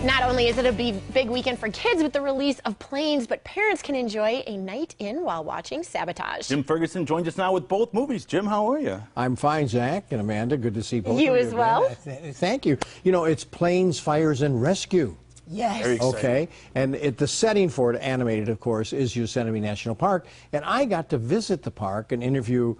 Not only is it a big weekend for kids with the release of Planes, but parents can enjoy a night in while watching Sabotage. Jim Ferguson joins us now with both movies. Jim, how are you? I'm fine, Zach and Amanda. Good to see both you of you as well. Thank you. You know, it's Planes, Fires, and Rescue. Yes. Very exciting. Okay, and the setting for it, animated, of course, is Yosemite National Park. And I got to visit the park and interview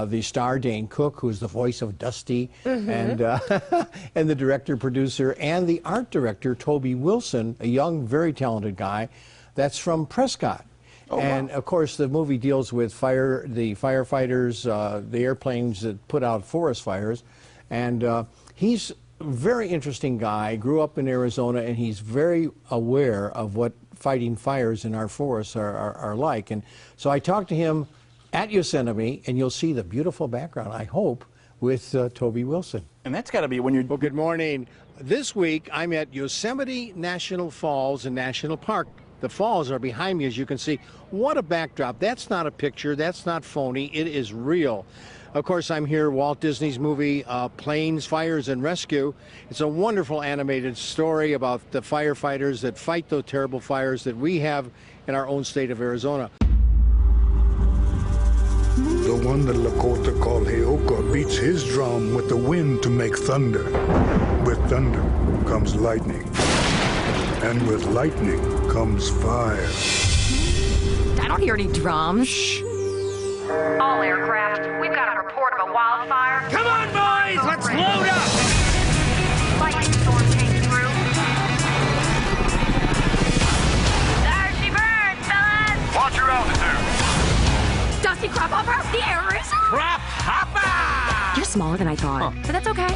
the star Dane Cook, who's the voice of Dusty, and the director, producer, and the art director, Toby Wilson, a young, very talented guy that's from Prescott. Oh, and, wow. of course, the movie deals with the firefighters, the airplanes that put out forest fires. And he's very interesting guy, grew up in Arizona, and he's very aware of what fighting fires in our forests are like. And so I talked to him at Yosemite, and you'll see the beautiful background, I hope, with Toby Wilson. And that's got to be when you're... Well, good morning. This week, I'm at Yosemite National Falls and National Park. The falls are behind me, as you can see. What a backdrop. That's not a picture. That's not phony. It is real. Of course, I'm here, Walt Disney's movie, Planes, Fires, and Rescue. It's a wonderful animated story about the firefighters that fight those terrible fires that we have in our own state of Arizona. The one that Lakota called Heoka beats his drum with the wind to make thunder. With thunder comes lightning. And with lightning comes fire. I don't hear any drums. Shh. All aircraft, we've got a report of a wildfire. Come on, boys, let's load up! Lightning storm came through. There she burns, fellas! Watch your altitude. Dusty crap hopper, the air is... Crap hopper! You're smaller than I thought, but that's okay.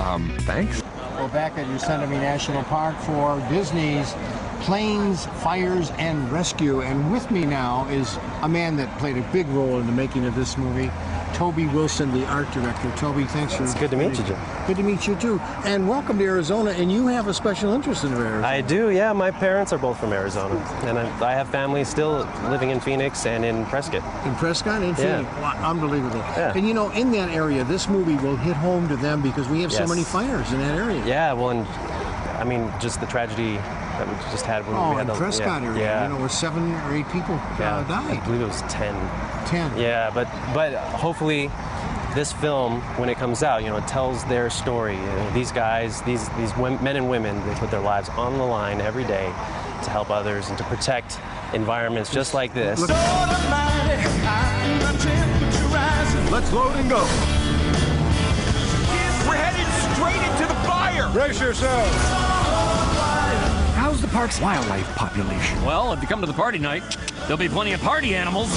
Thanks. We're back at Yosemite National Park for Disney's Planes, Fires, and Rescue. And with me now is a man that played a big role in the making of this movie, Toby Wilson, the art director. Toby, thanks for... It's good to meet you, Jim. Good to meet you, too. And welcome to Arizona, and you have a special interest in Arizona. I do, yeah. My parents are both from Arizona, and I have family still living in Phoenix and in Prescott. In Prescott and Yeah. Phoenix. Wow, unbelievable. Yeah. And you know, in that area, this movie will hit home to them because we have so Yes. many fires in that area. Yeah, well, and I mean, just the tragedy that we just had when we had in the Prescott area, yeah. you know, where 7 or 8 people I died. believe it was 10. 10. Yeah, but hopefully this film, when it comes out, you know, it tells their story. You know, these guys, these men and women, they put their lives on the line every day to help others and to protect environments just like this. Look. Let's load and go. We're headed straight into the fire. Brace yourselves. How's the park's wildlife population? Well, if you come to the party night, there'll be plenty of party animals.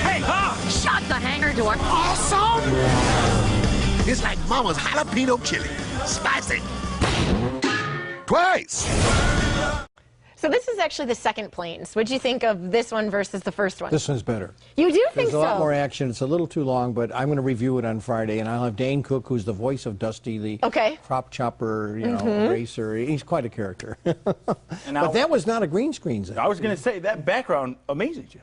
Hey, ha! Shut the hangar door. Awesome! It's like Mama's jalapeno chili. Spicy. Twice. So this is actually the second Planes. What'd you think of this one versus the first one? This one's better. You do think There's so? a lot more action. It's a little too long, but I'm going to review it on Friday, and I'll have Dane Cook, who's the voice of Dusty, the prop chopper, you know, racer. He's quite a character. But that was not a green screen, Zach. I was going to say, that background, amazing, Jim.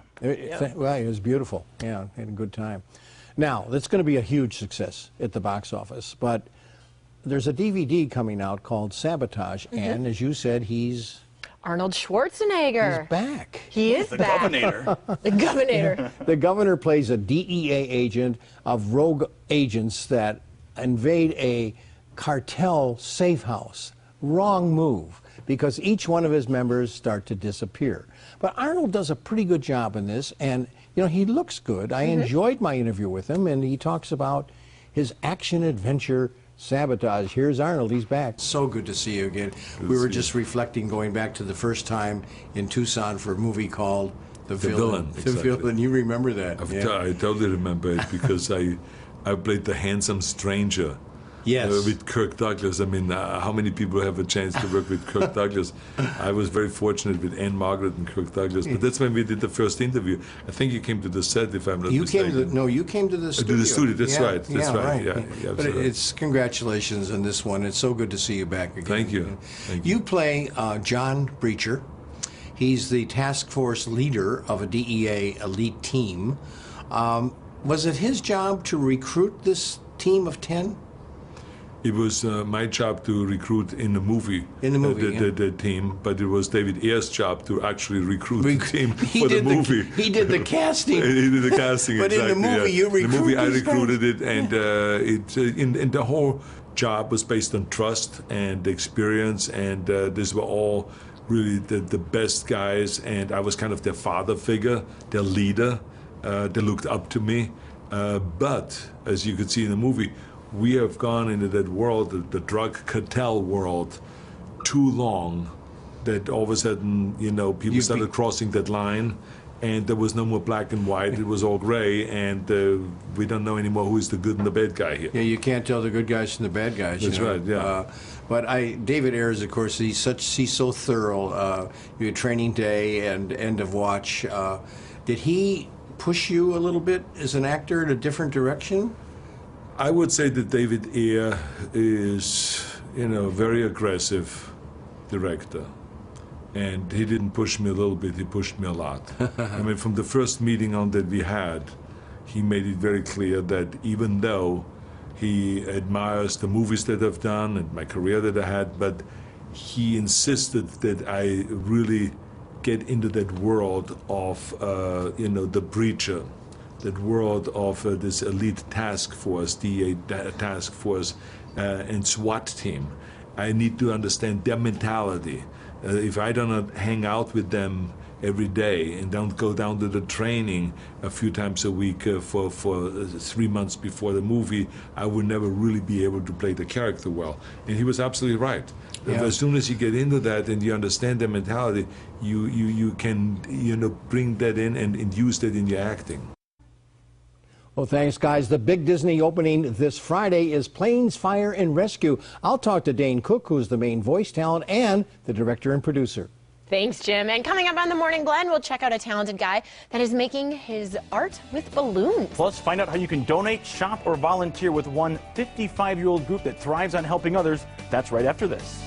Well, it was beautiful. Yeah, had a good time. Now, it's going to be a huge success at the box office, but there's a DVD coming out called Sabotage, and as you said, he's... Arnold Schwarzenegger. He's back. He is The back. Governor. The Governor. The governor plays a DEA agent of rogue agents that invade a cartel safe house. Wrong move, because each one of his members start to disappear. But Arnold does a pretty good job in this, and you know, he looks good. I enjoyed my interview with him, and he talks about his action-adventure Sabotage. Here's Arnold. He's back. So good to see you again. We were just reflecting, going back to the first time in Tucson for a movie called The Villain. Exactly. The Villain. You remember that? I totally remember it because I played the handsome stranger. Yes. With Kirk Douglas. I mean, how many people have a chance to work with Kirk Douglas? I was very fortunate with Anne Margaret and Kirk Douglas. But that's when we did the first interview. I think you came to the set, if I'm not mistaken. You came to the studio. To the studio, that's right. That's yeah, right. Yeah, yeah, but it's congratulations on this one. It's so good to see you back again. Thank you. Thank you. You play John Breacher. He's the task force leader of a DEA elite team. Was it his job to recruit this team of 10? It was my job to recruit in the movie. In the movie, the team, but it was David Ayer's job to actually recruit the team for the movie. He did the casting. He did the casting, but exactly. in the movie, you recruited. In the movie, I recruited it, and and the whole job was based on trust and experience, and these were all really the best guys, and I was kind of their father figure, their leader. They looked up to me, but as you could see in the movie, we have gone into that world, the drug cartel world, too long that all of a sudden, you know, people started crossing that line, and there was no more black and white. It was all gray, and we don't know anymore who is the good and the bad guy here. Yeah, you can't tell the good guys from the bad guys. That's right, yeah. But David Ayers, of course, he's so thorough. You had training day and end of watch. Did he push you a little bit as an actor in a different direction? I would say that David Ayer is, you know, very aggressive director. And he didn't push me a little bit, he pushed me a lot. I mean, from the first meeting on that we had, he made it very clear that even though he admires the movies that I've done and my career that I had, but he insisted that I really get into that world of, you know, the breacher, that world of this elite task force, DEA task force, and SWAT team. I need to understand their mentality. If I don't hang out with them every day and don't go down to the training a few times a week for 3 months before the movie, I would never really be able to play the character well. And he was absolutely right. Yeah. As soon as you get into that and you understand their mentality, you can, you know, bring that in and use that in your acting. Well, thanks, guys. The big Disney opening this Friday is Planes, Fire, and Rescue. I'll talk to Dane Cook, who's the main voice talent and the director and producer. Thanks, Jim. And coming up on The Morning Blend, we'll check out a talented guy that is making his art with balloons. Plus, find out how you can donate, shop, or volunteer with one 55-year-old group that thrives on helping others. That's right after this.